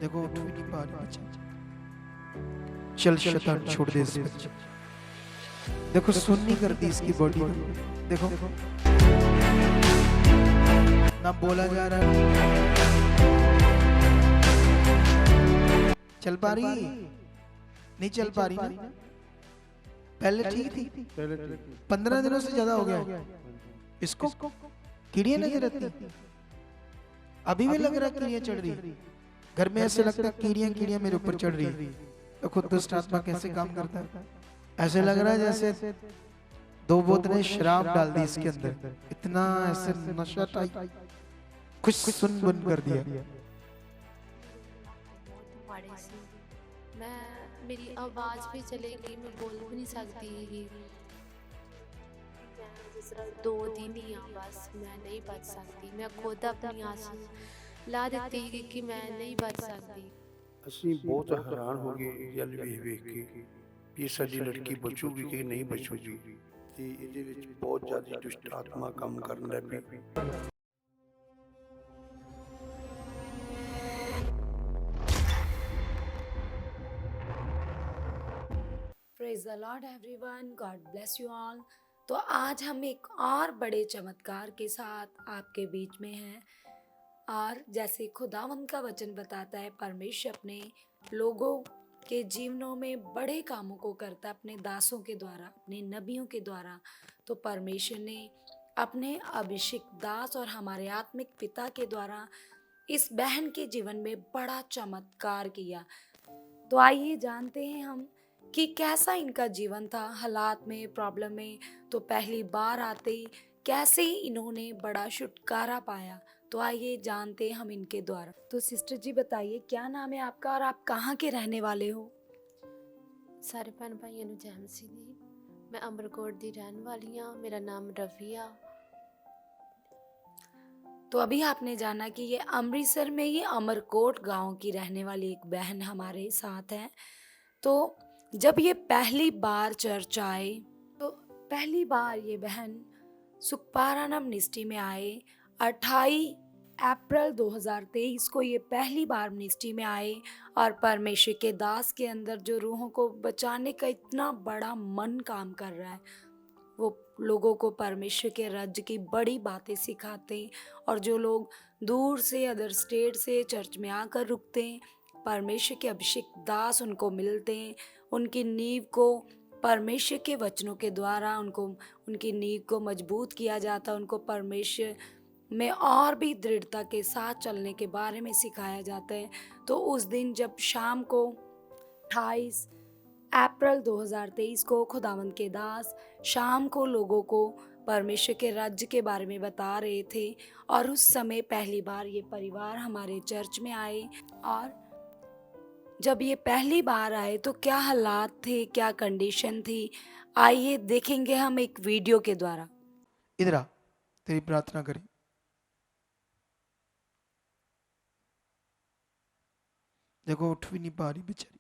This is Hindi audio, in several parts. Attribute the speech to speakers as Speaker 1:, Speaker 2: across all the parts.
Speaker 1: देखो उठ भी नहीं पा रही बच्चा। चल शैतान छोड़ दे इस बच्चे। देखो सुन नहीं करती इसकी बॉडी। देखो ना बोला जा रहा है, चल पा रही नहीं, चल पा रही ना। पहले ठीक थी, 15 दिनों से ज्यादा हो गया इसको। कीड़ियां नजर आती, अभी भी लग रहा है कीड़ियां चढ़ रही। घर में ऐसे लगता है कीड़ियां कीड़ियां मेरे ऊपर चढ़ रही। तो खुद दुष्ट आत्मा कैसे काम करता है, ऐसे लग रहा है जैसे 2 बोतलें शराब डाल दी इसके अंदर। इतना ऐसे नशा टाइप कुछ सुन बंद कर दिया।
Speaker 2: मैं मेरी आवाज भी चलेगी, मैं बोल भी नहीं सकती। मैं जिस तरह 2 दिन ही हाँ, बस मैं नहीं बच सकती। मैं खुद अपनी आंसू ला देती कि मैं नहीं बच सकती।
Speaker 3: ਅਸੀਂ ਬਹੁਤ ਹੈਰਾਨ ਹੋ ਗਏ ਇਹ ਗੱਲ ਵੇਖ ਕੇ ਵੀ ਇਹ ਸਾਡੀ ਲੜਕੀ ਬਚੂਗੀ ਕਿ ਨਹੀਂ ਬਚੂਗੀ, ਤੇ ਇਹਦੇ ਵਿੱਚ ਬਹੁਤ ਜ਼ਿਆਦਾ ਦੁਸ਼ਟ ਆਤਮਾ ਕੰਮ ਕਰਨ ਲੱਗ ਪਈ।
Speaker 4: Praise the Lord everyone, God bless you all. तो आज हम एक और बड़े चमत्कार के साथ आपके बीच में हैं। और जैसे खुदावंद का वचन बताता है, परमेश्वर अपने लोगों के जीवनों में बड़े कामों को करता है अपने दासों के द्वारा, अपने नबियों के द्वारा। तो परमेश्वर ने अपने अभिषेक दास और हमारे आत्मिक पिता के द्वारा इस बहन के जीवन में बड़ा चमत्कार किया। तो आइए जानते हैं हम कि कैसा इनका जीवन था, हालात में, प्रॉब्लम में। तो पहली बार आते ही कैसे इन्होंने बड़ा छुटकारा पाया। तो आइए जानते हैं हम इनके द्वारा। तो सिस्टर जी बताइए, क्या नाम है आपका और आप कहाँ के रहने वाले हो?
Speaker 2: सारे भैन भाइयों ਨੂੰ ਜੈ ਮਸੀਹ ਦੀ। मैं अमरकोट ਦੀ रहने वाली हाँ, मेरा नाम रवि आ।
Speaker 4: तो अभी आपने जाना कि ये अमृतसर में ये अमरकोट गांव की रहने वाली एक बहन हमारे साथ है। तो जब ये पहली बार चर्च आए, तो पहली बार ये बहन सुखपारानम मिनिस्ट्री में आए। 28 अप्रैल 2023 को ये पहली बार मिनिस्ट्री में आए। और परमेश्वर के दास के अंदर जो रूहों को बचाने का इतना बड़ा मन काम कर रहा है, वो लोगों को परमेश्वर के राज्य की बड़ी बातें सिखाते हैं। और जो लोग दूर से, अदर स्टेट से चर्च में आकर रुकते हैं, परमेश्वर के अभिषेक दास उनको मिलते हैं। उनकी नींव को परमेश्वर के वचनों के द्वारा उनकी नींव को मजबूत किया जाता है। उनको परमेश्वर में और भी दृढ़ता के साथ चलने के बारे में सिखाया जाता है। तो उस दिन जब शाम को 28 अप्रैल 2023 को खुदावंद के दास शाम को लोगों को परमेश्वर के राज्य के बारे में बता रहे थे। और उस समय पहली बार ये परिवार हमारे चर्च में आए। और जब ये पहली बार आए तो क्या हालात थे, क्या कंडीशन थी, आइए देखेंगे हम एक वीडियो के द्वारा।
Speaker 1: इधर आ, तेरी प्रार्थना करें। देखो उठ भी नहीं पा रही बेचारी,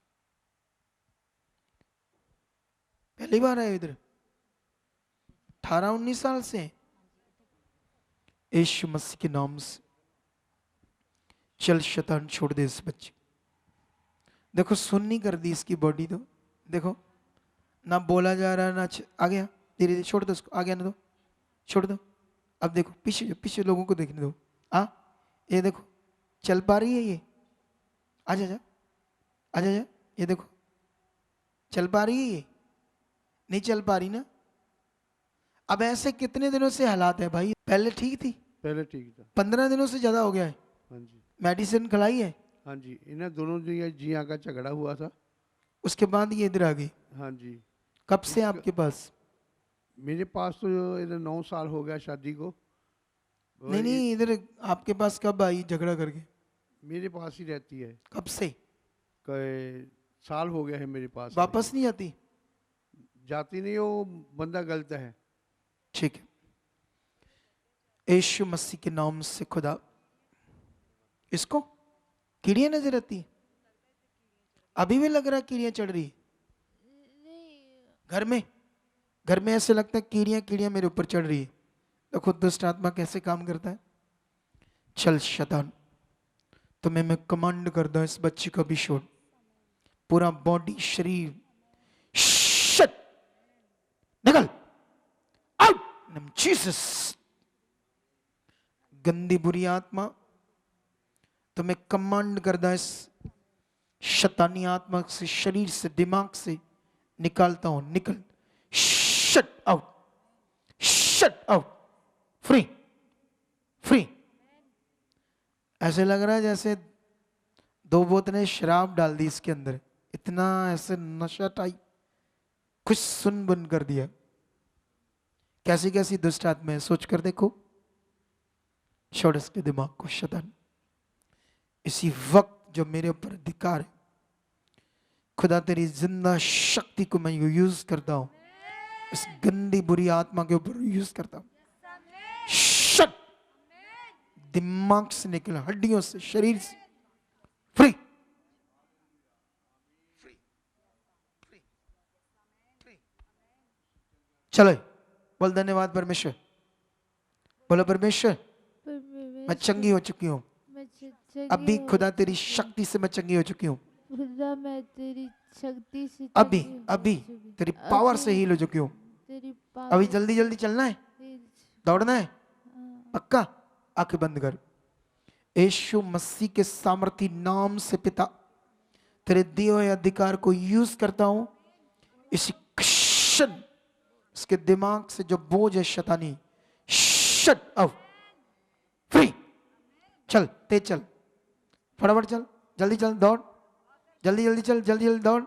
Speaker 1: पहली बार आए इधर। 18-19 साल से। यीशु मसीह के नाम से चल शैतान छोड़ दे इस बच्चे। देखो सुन नहीं कर दी इसकी बॉडी। तो देखो ना बोला जा रहा ना आ गया। धीरे धीरे छोड़ दो उसको, आ गया ना, दो छोड़ दो। अब देखो पीछे लोगों को देखने दो। ये देखो चल पा रही है ये। आजा जा, आजा जा। ये देखो चल पा रही है ये, नहीं चल पा रही ना। अब ऐसे कितने दिनों से हालात है भाई? पहले ठीक थी,
Speaker 3: पहले ठीक था।
Speaker 1: 15 दिनों से ज्यादा हो गया है।
Speaker 3: हाँ जी,
Speaker 1: मेडिसिन खिलाई है?
Speaker 3: हाँ जी, इन्हें दोनों जिया का झगड़ा हुआ था।
Speaker 1: उसके बाद ये इधर आ गई।
Speaker 3: हाँ जी।
Speaker 1: कब से आपके पास?
Speaker 3: मेरे पास तो इधर 9 साल हो गया शादी को।
Speaker 1: नहीं, इधर आपके पास कब आई झगड़ा करके?
Speaker 3: मेरे पास ही रहती है।
Speaker 1: कब से?
Speaker 3: कई साल हो गया है मेरे पास।
Speaker 1: वापस नहीं आती?
Speaker 3: जाती नहीं, वो बंदा गलत है।
Speaker 1: ठीक है, यीशु मसीह के नाम से खुदा, इसको कीड़ियां नजर आती, अभी भी लग रहा है कीड़ियां चढ़ रही। घर में ऐसे लगता है कीड़ियां मेरे ऊपर चढ़ रही है। तो खुद दुष्ट आत्मा कैसे काम करता है। चल शैतान, तुम्हें मैं कमांड करता हूं इस बच्चे को भी छोड़, पूरा बॉडी शरीर शट, निकल आउट इन जीसस। गंदी बुरी आत्मा तुम्हें कमांड करता है इस शैतानी आत्मा से, शरीर से, दिमाग से निकालता हूं, निकल, shut out, shut out, free free. ऐसे लग रहा है जैसे 2 बोतलें शराब डाल दी इसके अंदर, इतना ऐसे नशा टाइप कुछ सुन बुन कर दिया। कैसी कैसी दुष्ट आत्माएं, सोच कर देखो। छोड़ इसके दिमाग को शैतान। इसी वक्त जो मेरे ऊपर अधिकार है, खुदा तेरी जिंदा शक्ति को मैं यूज करता हूं, इस गंदी बुरी आत्मा के ऊपर यूज करता हूं। शट, दिमाग से निकल, हड्डियों से, शरीर से, फ्री। चलो बोल धन्यवाद परमेश्वर, बोलो परमेश्वर मैं चंगी हो चुकी हूँ, अभी खुदा तेरी शक्ति से मैं चंगी हो चुकी हूँ,
Speaker 5: खुदा मैं तेरी शक्ति से
Speaker 1: अभी
Speaker 5: चंगी हो
Speaker 1: अभी
Speaker 5: चुकी।
Speaker 1: तेरी पावर से हील हो चुकी हूँ।
Speaker 5: तेरी
Speaker 1: अभी जल्दी जल्दी चलना है, दौड़ना है,
Speaker 5: हाँ।
Speaker 1: पक्का। आंखें बंद कर। यीशु मसीह के सामर्थी नाम से पिता, तेरे दिए हुए अधिकार को यूज करता हूं, इस क्षण इसके दिमाग से जो बोझ है शैतानी, शट आउट, फ्री। चल तेज चल, फटाफट चल, जल्दी चल, दौड़, जल्दी जल्दी चल, जल्दी जल्दी दौड़।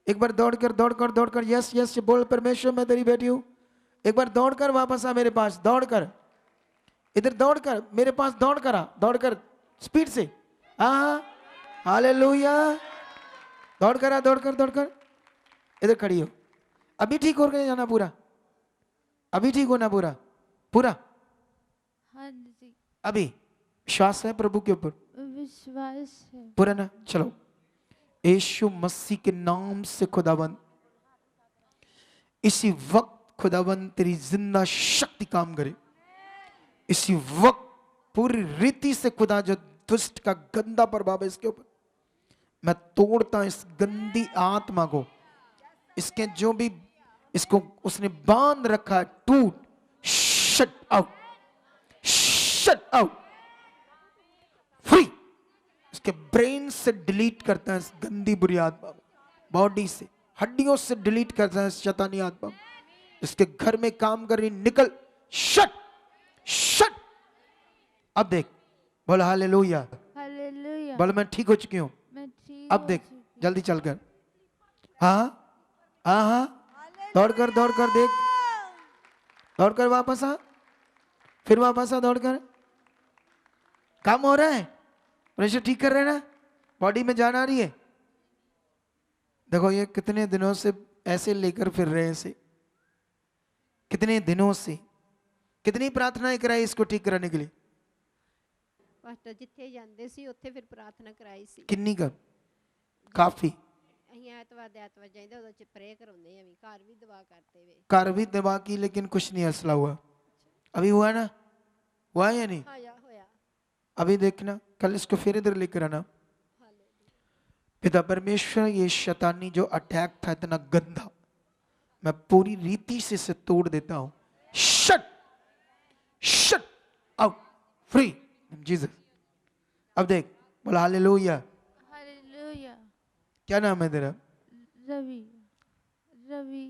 Speaker 1: एक बार दौड़ कर दौड़ कर दौड़ कर, यस यस बोल परमेश्वर मैं तेरी बेटी हूं। एक बार दौड़ कर वापस आ मेरे पास, दौड़ कर इधर, दौड़ कर मेरे पास, दौड़ कर आ, दौड़ कर स्पीड से, हाँ हालेलुया। दौड़ कर आ, दौड़ कर दौड़ कर, इधर खड़ी हो। अभी ठीक हो गया जाना पूरा, अभी ठीक होना पूरा पूरा,
Speaker 5: हाँ जी,
Speaker 1: अभी विश्वास है प्रभु के ऊपर,
Speaker 5: विश्वास है।
Speaker 1: पूरा ना। चलो यीशु मसीह के नाम से खुदाबंद, इसी वक्त खुदाबंद तेरी जिंदा शक्ति काम करे। इसी वक्त पूरी रीति से खुदा जो दुष्ट का गंदा प्रभाव है इसके ऊपर, मैं तोड़ता हूं इस गंदी आत्मा को, इसके जो भी इसको उसने बांध रखा है, टूट, shut out, shut out, free. इसके ब्रेन से डिलीट करता है इस गंदी बुरी आत्मा को, बॉडी से, हड्डियों से डिलीट करता है इस शैतानी आत्मा को। इसके घर में काम कर रही, निकल, शट शट। अब देख, बोल हालेलुया,
Speaker 5: हालेलुया।
Speaker 1: बोल मैं ठीक हो चुकी हूं।
Speaker 5: मैं ठीक
Speaker 1: अब
Speaker 5: हो
Speaker 1: देख,
Speaker 5: चुकी।
Speaker 1: जल्दी चल कर, हाँ हाँ हाँ, दौड़ कर देख, दौड़ कर वापस आ, फिर वापस आ, दौड़ कर। काम हो रहा है, प्रेशर ठीक कर रहे हैं ना, बॉडी में जान आ रही है। देखो ये कितने दिनों से ऐसे लेकर फिर रहे हैं इसे, कितने दिनों से, कितनी प्रार्थनाएं कराई इसको ठीक कराने के लिए,
Speaker 6: ਪਾਸਟਰ ਜਿੱਥੇ ਜਾਂਦੇ ਸੀ ਉੱਥੇ ਫਿਰ ਪ੍ਰਾਰਥਨਾ ਕਰਾਈ ਸੀ।
Speaker 1: किन्नी का काफी।
Speaker 6: ਅਸੀਂ ਐਤਵਾਰ ਦੇ ਐਤਵਾਰ ਜਾਂਦੇ ਉਦੋਂ ਚ ਪ੍ਰੇ ਕਰਾਉਂਦੇ ਆ, ਵੀ ਘਰ ਵੀ ਦੁਆ ਕਰਦੇ ਵੇ।
Speaker 1: कार भी दबा की लेकिन कुछ नहीं असला हुआ। अभी हुआ है ना, हुआ है या नहीं?
Speaker 6: ਹੋਇਆ ਹੋਇਆ।
Speaker 1: अभी देखना, कल इसको फिर इधर लेकर आना। पिता परमेश्वर, ये शैतानी जो अटैक था इतना गंदा, मैं पूरी रीति से इसे तोड़ देता हूं। Shut shut out, free Jesus. अब देख, बोला हालेलुया।
Speaker 5: हालेलुया।
Speaker 1: क्या नाम है तेरा?
Speaker 5: रवि। रवि।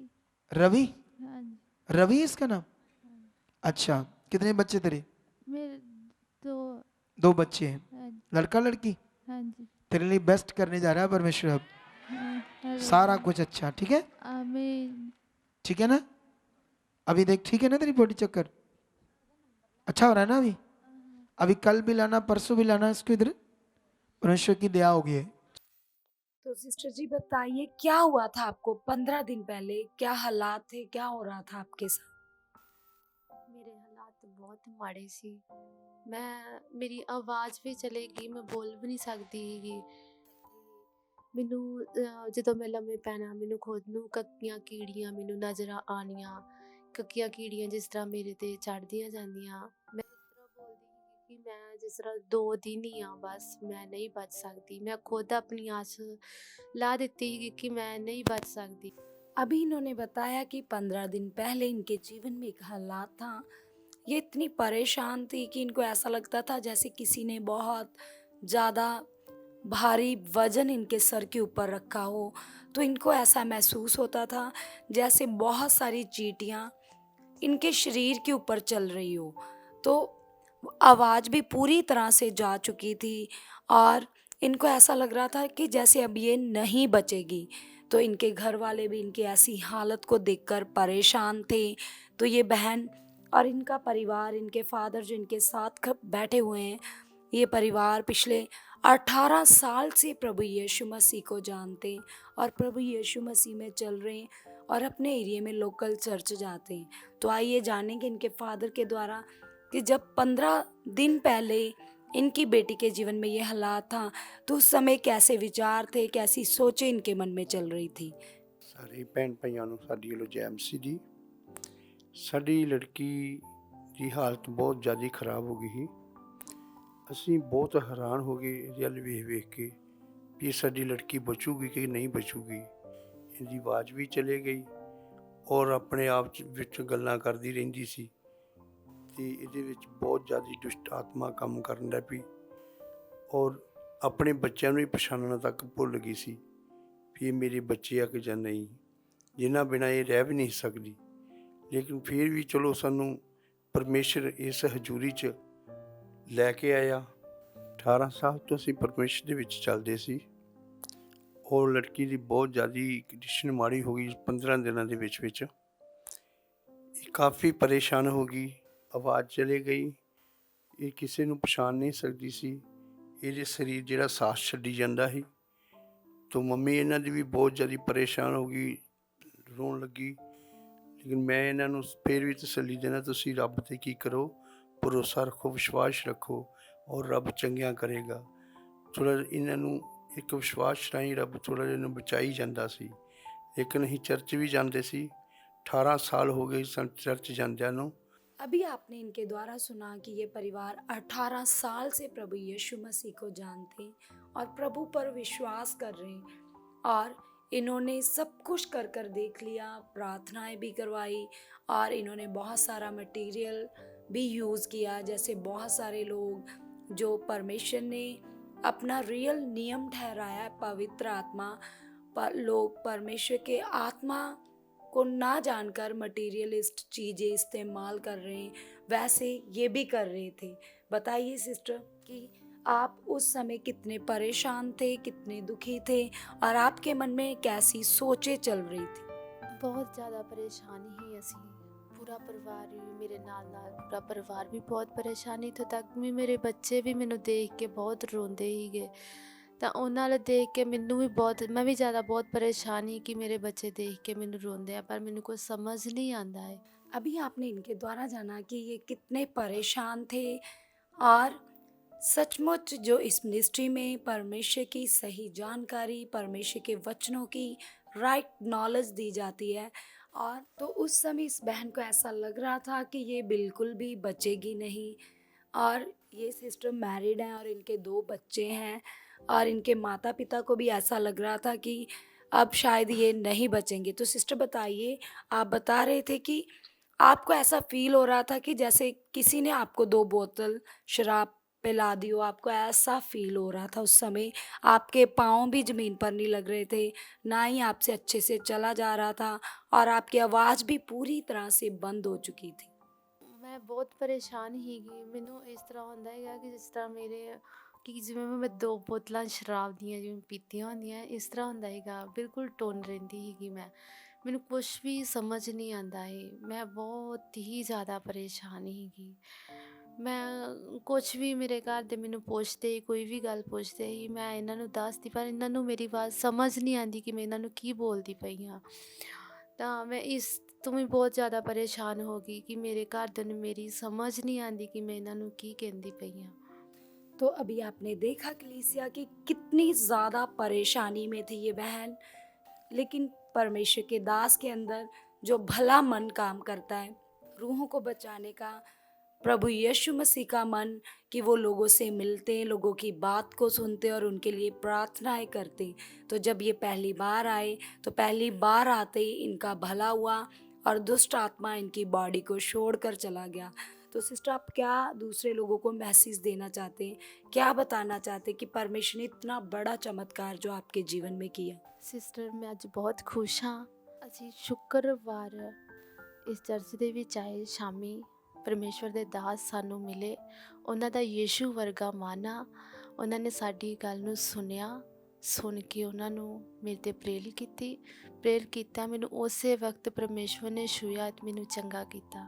Speaker 1: रवि?
Speaker 5: हाँ जी।
Speaker 1: रवि इसका नाम? अच्छा, कितने बच्चे तेरे?
Speaker 5: मेरे दो।
Speaker 1: 2 बच्चे हैं,
Speaker 5: हाँ जी।
Speaker 1: लड़का लड़की?
Speaker 5: हाँ जी।
Speaker 1: तेरे लिए बेस्ट करने जा रहा है परमेश्वर अब,
Speaker 5: हाँ,
Speaker 1: सारा कुछ अच्छा, ठीक है?
Speaker 5: आमीन।
Speaker 1: ठीक है ना? अभी देख, ठीक है ना तेरी बॉडी चक्कर? अच्छा हो रहा है ना अभी? अभी कल भी लाना, परसों भी लाना इसको इधर, परमेश्वर की दया होगी है।
Speaker 4: तो सिस्टर जी बताइए क्या हुआ था आपको 15 दिन पहले, क्या हालात थे, क्या हो रहा था आपके साथ?
Speaker 2: ਮੇਰੇ ਹਾਲਾਤ ਬਹੁਤ ਮਾੜੇ ਸੀ। ਮੇਰੀ ਆਵਾਜ਼ ਵੀ ਚਲੇਗੀ, ਮੈਂ ਬੋਲ ਵੀ ਨਹੀਂ ਸਕਦੀ ਹੈਗੀ। ਮੈਨੂੰ ਜਦੋਂ ਮੈਂ ਲੰਮੇ ਪੈਣਾ, ਮੈਨੂੰ ਖੁਦ ਨੂੰ ਕੱਕੀਆਂ ਕੀੜੀਆਂ ਮੈਨੂੰ ਨਜ਼ਰ ਆਉਣੀਆਂ, ਕੱਕੀਆਂ ਕੀੜੀਆਂ ਜਿਸ ਤਰ੍ਹਾਂ ਮੇਰੇ ਤੇ ਚੜ੍ਹਦੀਆਂ ਜਾਂਦੀਆਂ। ਮੈਂ ਇਸ ਤਰ੍ਹਾਂ ਬੋਲਦੀ ਸੀ कि मैं जिस तरह 2 दिन ही हाँ बस, मैं नहीं बच सकती। मैं खुद अपनी आस ला देती कि मैं नहीं बच सकती।
Speaker 4: अभी इन्होंने बताया कि 15 दिन पहले इनके जीवन में एक हालात था। ये इतनी परेशान थी कि इनको ऐसा लगता था जैसे किसी ने बहुत ज़्यादा भारी वज़न इनके सर के ऊपर रखा हो। तो इनको ऐसा महसूस होता था जैसे बहुत सारी चींटियाँ इनके शरीर के ऊपर चल रही हो। तो आवाज़ भी पूरी तरह से जा चुकी थी और इनको ऐसा लग रहा था कि जैसे अब ये नहीं बचेगी। तो इनके घर वाले भी इनकी ऐसी हालत को देखकर परेशान थे। तो ये बहन और इनका परिवार, इनके फादर जो इनके साथ बैठे हुए हैं, ये परिवार पिछले 18 साल से प्रभु यीशु मसीह को जानते हैं और प्रभु यीशु मसीह में चल रहे हैं और अपने एरिया में लोकल चर्च जाते हैं। तो आइए जानेंगे इनके फादर के द्वारा कि जब 15 दिन पहले इनकी बेटी के जीवन में ये हालात था, तो उस समय कैसे विचार थे, कैसी सोचें इनके मन में चल रही थी।
Speaker 3: ਸਾਰੇ ਭੈਣ ਭਾਈਆਂ ਨੂੰ ਸਾਡੀ ਵੱਲੋਂ ਜੈ ਮਸੀਹ ਜੀ। ਸਾਡੀ ਲੜਕੀ ਦੀ ਹਾਲਤ ਬਹੁਤ ਜ਼ਿਆਦਾ ਖਰਾਬ ਹੋ ਗਈ ਸੀ। ਅਸੀਂ ਬਹੁਤ ਹੈਰਾਨ ਹੋ ਗਏ ਇਹਦੇ ਵੱਲ ਵੇਖ ਕੇ ਵੀ ਇਹ ਸਾਡੀ ਲੜਕੀ ਬਚੂਗੀ ਕਿ ਨਹੀਂ ਬਚੂਗੀ। ਇਹਦੀ ਆਵਾਜ਼ ਵੀ ਚਲੇ ਗਈ ਔਰ ਆਪਣੇ ਆਪ ਵਿੱਚ ਗੱਲਾਂ ਕਰਦੀ ਰਹਿੰਦੀ ਸੀ ਅਤੇ ਇਹਦੇ ਵਿੱਚ ਬਹੁਤ ਜ਼ਿਆਦਾ ਦੁਸ਼ਟ ਆਤਮਾ ਕੰਮ ਕਰਨ ਲੱਗ ਪਈ ਔਰ ਆਪਣੇ ਬੱਚਿਆਂ ਨੂੰ ਹੀ ਪਛਾਣਨਾ ਤੱਕ ਭੁੱਲ ਗਈ ਸੀ ਵੀ ਇਹ ਮੇਰੇ ਬੱਚੇ ਆ ਕਿ ਜਾਂ ਨਹੀਂ, ਜਿਨ੍ਹਾਂ ਬਿਨਾਂ ਇਹ ਰਹਿ ਵੀ ਨਹੀਂ ਸਕਦੀ। ਲੇਕਿਨ ਫਿਰ ਵੀ ਚਲੋ ਸਾਨੂੰ ਪਰਮੇਸ਼ਰ ਇਸ ਹਜ਼ੂਰੀ 'ਚ ਲੈ ਕੇ ਆਇਆ। 18 ਸਾਲ ਤੋਂ ਅਸੀਂ ਪਰਮੇਸ਼ਰ ਦੇ ਵਿੱਚ ਚੱਲਦੇ ਸੀ ਔਰ ਲੜਕੀ ਦੀ ਬਹੁਤ ਜ਼ਿਆਦਾ ਕੰਡੀਸ਼ਨ ਮਾੜੀ ਹੋ ਗਈ 15 ਦਿਨਾਂ ਦੇ ਵਿੱਚ ਇਹ ਕਾਫੀ ਪਰੇਸ਼ਾਨ ਹੋ ਗਈ, ਆਵਾਜ਼ ਚਲੇ ਗਈ, ਇਹ ਕਿਸੇ ਨੂੰ ਪਛਾਣ ਨਹੀਂ ਸਕਦੀ ਸੀ। ਇਹਦੇ ਸਰੀਰ ਜਿਹੜਾ ਸਾਹ ਛੱਡੀ ਜਾਂਦਾ ਸੀ। ਤੋ ਮੰਮੀ ਇਹਨਾਂ ਦੀ ਵੀ ਬਹੁਤ ਜ਼ਿਆਦਾ ਪਰੇਸ਼ਾਨ ਹੋ ਗਈ, ਰੋਣ ਲੱਗੀ। ਲੇਕਿਨ ਮੈਂ ਇਹਨਾਂ ਨੂੰ ਫਿਰ ਵੀ ਤਸੱਲੀ ਦੇਣਾ, ਤੁਸੀਂ ਰੱਬ 'ਤੇ ਕੀ ਕਰੋ, ਭਰੋਸਾ ਰੱਖੋ, ਵਿਸ਼ਵਾਸ ਰੱਖੋ ਔਰ ਰੱਬ ਚੰਗਿਆਂ ਕਰੇਗਾ। ਥੋੜ੍ਹਾ ਇਹਨਾਂ ਨੂੰ ਇੱਕ ਵਿਸ਼ਵਾਸ ਰਾਹੀਂ ਰੱਬ ਥੋੜ੍ਹਾ ਜਿਹਾ ਇਹਨੂੰ ਬਚਾਈ ਜਾਂਦਾ ਸੀ। ਲੇਕਿਨ ਅਸੀਂ ਚਰਚ ਵੀ ਜਾਂਦੇ ਸੀ, 18 ਸਾਲ ਹੋ ਗਏ ਸਾਨੂੰ ਚਰਚ ਜਾਂਦਿਆਂ ਨੂੰ।
Speaker 4: अभी आपने इनके द्वारा सुना कि ये परिवार 18 साल से प्रभु यीशु मसीह को जानते और प्रभु पर विश्वास कर रहे हैं और इन्होंने सब कुछ कर देख लिया, प्रार्थनाएं भी करवाई और इन्होंने बहुत सारा मटेरियल भी यूज़ किया। जैसे बहुत सारे लोग जो परमेश्वर ने अपना रियल नियम ठहराया, पवित्र आत्मा पर लोग परमेश्वर के आत्मा को ना जानकर मटेरियलिस्ट चीज़ें इस्तेमाल कर रहे हैं, वैसे ये भी कर रहे थे। बताइए सिस्टर कि आप उस समय कितने परेशान थे, कितने दुखी थे और आपके मन में कैसी सोचें चल रही थी।
Speaker 2: बहुत ज़्यादा परेशानी ही असी पूरा परिवार भी मेरे नाल पूरा परिवार भी बहुत परेशानी तो तक भी मेरे बच्चे भी मैनू देख के बहुत रोंदे ही गए। ਤਾਂ ਉਹਨਾਂ ਵੱਲ ਦੇਖ ਕੇ ਮੈਨੂੰ ਵੀ ਬਹੁਤ, ਮੈਂ ਵੀ ਜ਼ਿਆਦਾ ਬਹੁਤ ਪਰੇਸ਼ਾਨ ਸੀ कि मेरे बच्चे देख के मैनू रोंदे हैं, पर मैनू कुछ समझ नहीं आता है।
Speaker 4: अभी आपने इनके द्वारा जाना कि ये कितने परेशान थे और सचमुच जो इस मिनिस्ट्री में परमेश्वर की सही जानकारी, परमेश्वर के वचनों की राइट नॉलेज दी जाती है। और तो उस समय इस बहन को ऐसा लग रहा था कि ये बिल्कुल भी बचेगी नहीं और ये सिस्टर मैरिड हैं और इनके 2 बच्चे हैं और इनके माता पिता को भी ऐसा लग रहा था कि अब शायद ये नहीं बचेंगे। तो सिस्टर बताइए, आप बता रहे थे कि आपको ऐसा फील हो रहा था कि जैसे किसी ने आपको 2 बोतल शराब पिला दी हो, आपको ऐसा फील हो रहा था उस समय। आपके पाँव भी ज़मीन पर नहीं लग रहे थे, ना ही आपसे अच्छे से चला जा रहा था और आपकी आवाज़ भी पूरी तरह से बंद हो चुकी थी।
Speaker 2: ਮੈਂ ਬਹੁਤ ਪਰੇਸ਼ਾਨ ਸੀਗੀ। ਮੈਨੂੰ ਇਸ ਤਰ੍ਹਾਂ ਹੁੰਦਾ ਹੈਗਾ ਕਿ ਜਿਸ ਤਰ੍ਹਾਂ ਮੇਰੇ ਕਿ ਜਿਵੇਂ ਮੈਂ 2 ਬੋਤਲਾਂ ਸ਼ਰਾਬ ਦੀਆਂ ਜਿਵੇਂ ਪੀਤੀਆਂ ਹੁੰਦੀਆਂ, ਇਸ ਤਰ੍ਹਾਂ ਹੁੰਦਾ ਹੈਗਾ। ਬਿਲਕੁਲ ਟੁੰਨ ਰਹਿੰਦੀ ਸੀਗੀ ਮੈਂ, ਮੈਨੂੰ ਕੁਛ ਵੀ ਸਮਝ ਨਹੀਂ ਆਉਂਦਾ ਹੈ। ਮੈਂ ਬਹੁਤ ਹੀ ਜ਼ਿਆਦਾ ਪਰੇਸ਼ਾਨ ਸੀਗੀ। ਮੈਂ ਕੁਛ ਵੀ ਮੇਰੇ ਘਰ ਦੇ ਮੈਨੂੰ ਪੁੱਛਦੇ, ਕੋਈ ਵੀ ਗੱਲ ਪੁੱਛਦੇ ਸੀ, ਮੈਂ ਇਹਨਾਂ ਨੂੰ ਦੱਸਦੀ, ਪਰ ਇਹਨਾਂ ਨੂੰ ਮੇਰੀ ਆਵਾਜ਼ ਸਮਝ ਨਹੀਂ ਆਉਂਦੀ ਕਿ ਮੈਂ ਇਹਨਾਂ ਨੂੰ ਕੀ ਬੋਲਦੀ ਪਈ ਹਾਂ। ਤਾਂ ਮੈਂ ਇਸ ਤੋਂ ਵੀ ਬਹੁਤ ਜ਼ਿਆਦਾ ਪਰੇਸ਼ਾਨ ਹੋ ਗਈ ਕਿ ਮੇਰੇ ਘਰਦਿਆਂ ਨੂੰ ਮੇਰੀ ਸਮਝ ਨਹੀਂ ਆਉਂਦੀ ਕਿ ਮੈਂ ਇਹਨਾਂ ਨੂੰ ਕੀ ਕਹਿੰਦੀ ਪਈ ਹਾਂ।
Speaker 4: तो अभी आपने देखा कलीसिया की कितनी ज़्यादा परेशानी में थी ये बहन, लेकिन परमेश्वर के दास के अंदर जो भला मन काम करता है रूहों को बचाने का, प्रभु यीशु मसीह का मन कि वो लोगों से मिलते, लोगों की बात को सुनते और उनके लिए प्रार्थनाएं करते। तो जब ये पहली बार आए तो पहली बार आते ही इनका भला हुआ और दुष्ट आत्मा इनकी बॉडी को छोड़कर चला गया। तो सिस्टर, आप क्या दूसरे लोगों को मैसेज देना चाहते हैं, क्या बताना चाहते हैं कि परमेश्वर ने इतना बड़ा चमत्कार जो आपके जीवन में किया?
Speaker 2: ਸਿਸਟਰ ਮੈਂ ਅੱਜ ਬਹੁਤ ਖੁਸ਼ ਹਾਂ। ਅਸੀਂ ਸ਼ੁੱਕਰਵਾਰ ਇਸ ਚਰਚ ਦੇ ਵਿੱਚ ਆਏ ਸ਼ਾਮੀ, ਪਰਮੇਸ਼ਵਰ ਦੇ ਦਾਸ ਸਾਨੂੰ ਮਿਲੇ। ਉਹਨਾਂ ਦਾ ਯੀਸ਼ੂ ਵਰਗਾ ਮਨ ਆ। ਉਹਨਾਂ ਨੇ ਸਾਡੀ ਗੱਲ ਨੂੰ ਸੁਣਿਆ, ਸੁਣ ਕੇ ਉਹਨਾਂ ਨੂੰ ਮੇਰੇ 'ਤੇ ਪ੍ਰੇਰ ਕੀਤਾ। ਮੈਨੂੰ ਉਸੇ ਵਕਤ ਪਰਮੇਸ਼ਵਰ ਨੇ ਛੂਹਿਆ, ਮੈਨੂੰ ਚੰਗਾ ਕੀਤਾ।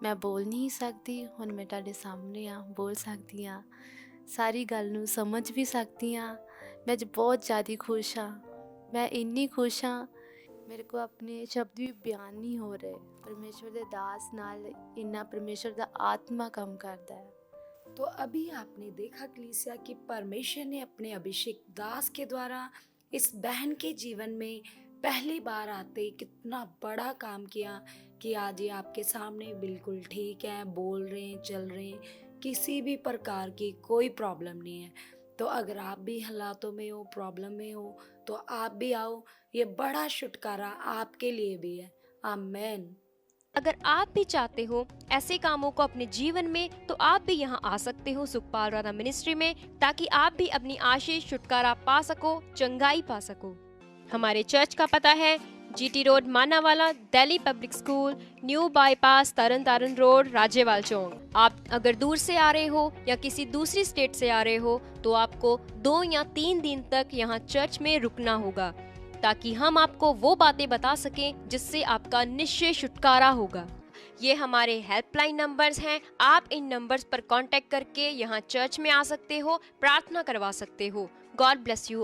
Speaker 2: ਮੈਂ ਬੋਲ ਨਹੀਂ ਸਕਦੀ, ਹੁਣ ਮੈਂ ਤੁਹਾਡੇ ਸਾਹਮਣੇ ਆ, ਬੋਲ ਸਕਦੀ ਹਾਂ, ਸਾਰੀ ਗੱਲ ਨੂੰ ਸਮਝ ਵੀ ਸਕਦੀ ਹਾਂ। ਮੈਂ ਅੱਜ ਬਹੁਤ ਜ਼ਿਆਦਾ ਖੁਸ਼ ਹਾਂ। ਮੈਂ ਇੰਨੀ ਖੁਸ਼ ਹਾਂ, ਮੇਰੇ ਕੋ ਆਪਣੇ ਸ਼ਬਦ ਵੀ ਬਿਆਨ ਨਹੀਂ ਹੋ ਰਹੇ। ਪਰਮੇਸ਼ਵਰ ਦੇ ਦਾਸ ਨਾਲ ਇੰਨਾ ਪਰਮੇਸ਼ਵਰ ਦਾ ਆਤਮਾ ਕੰਮ ਕਰਦਾ ਹੈ।
Speaker 4: तो अभी आपने देखा कलीसिया कि परमेश्वर ने अपने अभिषेक दास के द्वारा इस बहन के जीवन में पहली बार आते कितना बड़ा काम किया कि आज ये आपके सामने बिल्कुल ठीक है, बोल रहे हैं, चल रहे हैं, किसी भी प्रकार की कोई प्रॉब्लम नहीं है। तो अगर आप भी हालातों में हो, प्रॉब्लम में हो, तो आप भी आओ, ये बड़ा छुटकारा आपके लिए भी है। आमेन।
Speaker 7: अगर आप भी चाहते हो ऐसे कामों को अपने जीवन में, तो आप भी यहाँ आ सकते हो सुखपाल राणा मिनिस्ट्री में, ताकि आप भी अपनी आशीष छुटकारा पा सको, चंगाई पा सको। हमारे चर्च का पता है GT road Manawala, Delhi public school, new bypass, Tarn Taran road, Rajewal Chowk. आप अगर दूर से आ रहे हो या किसी दूसरी स्टेट से आ रहे हो तो आपको 2 या 3 दिन तक यहाँ चर्च में रुकना होगा, ताकि हम आपको वो बातें बता सकें जिससे आपका निश्चय छुटकारा होगा। ये हमारे हेल्पलाइन नंबर्स हैं। आप इन नंबर्स पर कांटेक्ट करके यहाँ चर्च में आ सकते हो, प्रार्थना करवा सकते हो। God bless you.